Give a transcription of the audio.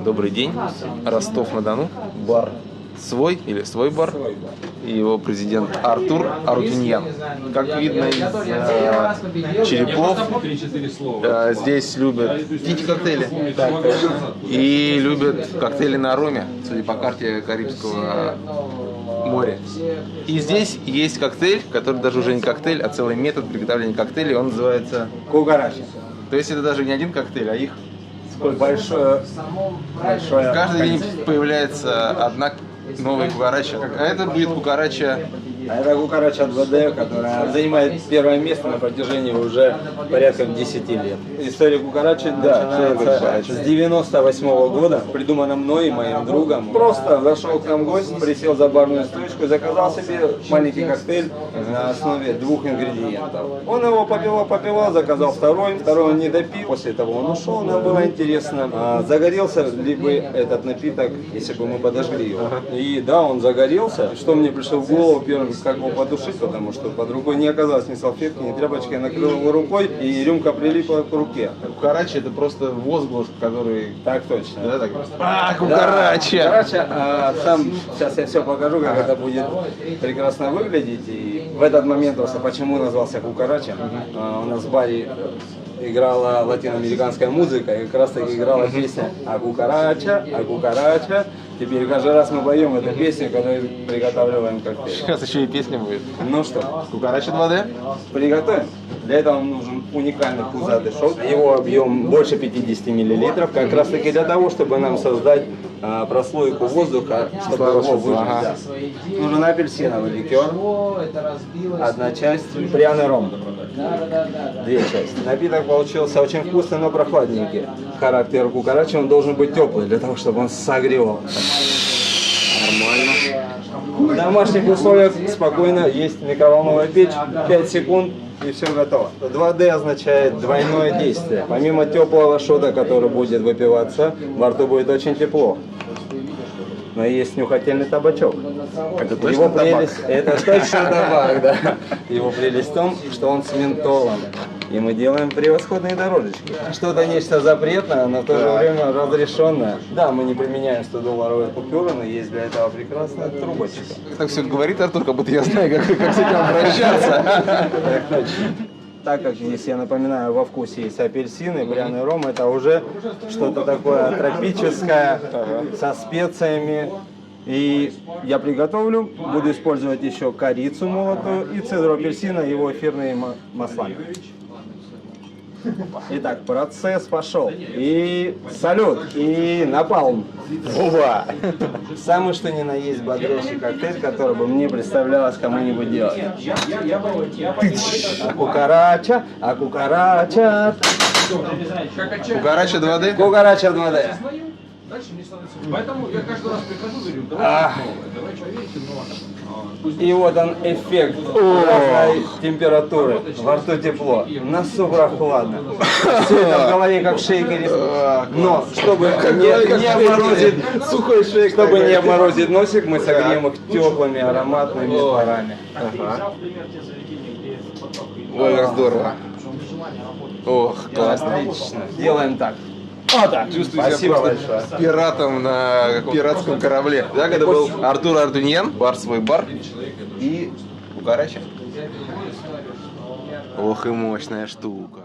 Добрый день. Ростов-на-Дону. Бар свой или свой бар. И его президент Артур Арутюньян. Как видно из черепов, здесь любят пить коктейли. И любят коктейли на роме, судя по карте Карибского моря. И здесь есть коктейль, который даже уже не коктейль, а целый метод приготовления коктейлей. Он называется кукарача. То есть это даже не один коктейль, а их большое. Каждый день появляется одна новая кукарача. А это будет кукарача. А это кукарача 2D, которая занимает первое место на протяжении уже порядка 10 лет. История кукарачи начинается с 98-го года. Придумана мной и моим другом. Просто зашел к нам гость, присел за барную стойку, заказал себе маленький коктейль на основе 2 ингредиентов. Он его попивал, заказал второй он не допил. После того он ушел, нам было интересно, загорелся ли бы этот напиток, если бы мы подожгли его. И да, он загорелся. Что мне пришло в голову первым, как его потушить, потому что под рукой не оказалось ни салфетки, ни тряпочки. Я накрыл его рукой, и рюмка прилипла к руке. Кукарача — это просто возглас, который... Так точно. Да, так... Кукарача! Да, кукарача, сейчас я все покажу, как это будет прекрасно выглядеть. И в этот момент просто почему назвался кукарача. У нас в баре играла латиноамериканская музыка, и как раз таки играла песня «А кукарача, а кукарача». Теперь каждый раз мы поем эту песню, когда приготавливаем коктейль. Сейчас еще и песня будет. Ну что, кукарача 2D? Приготовим. Для этого нужен уникальный пузатый шелк. Его объем больше 50 мл. Как раз таки для того, чтобы нам создать прослойку воздуха, чтобы его выжать. Нужен апельсиновый ликер. 1 часть. Пряный ром. 2 части. Напиток получился очень вкусный, но прохладненький. Характер кукарачи, он должен быть теплый, для того, чтобы он согревал. Нормально. В домашних условиях спокойно есть микроволновая печь, 5 секунд и все готово. 2D означает двойное действие. Помимо теплого шота, который будет выпиваться, во рту будет очень тепло. Но есть нюхательный табачок. Это точно Его табак? прелесть, это точно табак, да. Его прелесть в том, что он с ментолом. И мы делаем превосходные дорожечки. Что-то нечто запретное, но в то же время разрешенное. Да, мы не применяем 100-долларовые купюры, но есть для этого прекрасная трубочка. Так все говорит Артур, как будто я знаю, как с этим обращаться. Так точно. Так как здесь, я напоминаю, во вкусе есть апельсины, пряный ром, это уже что-то такое тропическое, со специями. И я приготовлю, буду использовать еще корицу молотую и цедру апельсина, его эфирные масла. Итак, процесс пошел. И салют, и напалм. Ува! Самый что ни на есть бодрящий коктейль, который бы мне представлялось кому-нибудь делать. А кукарача, а кукарача. Кукарача 2D? Кукарача 2D. Поэтому я каждый раз прихожу и говорю, давай что видите, И вот он эффект разной температуры. Во рту тепло, носу прохладно. Все это в голове как шейкер. Но чтобы не обморозить сухой шейк, чтобы не обморозить носик, мы согреем их теплыми ароматными парами. Ой, как здорово. Ох, классно. Отлично. Делаем так. Вот так. Чувствую Спасибо себя большое. просто пиратом на пиратском корабле. Так, это был Артур Арутюньян, бар свой бар. И кукарача. Ох и мощная штука.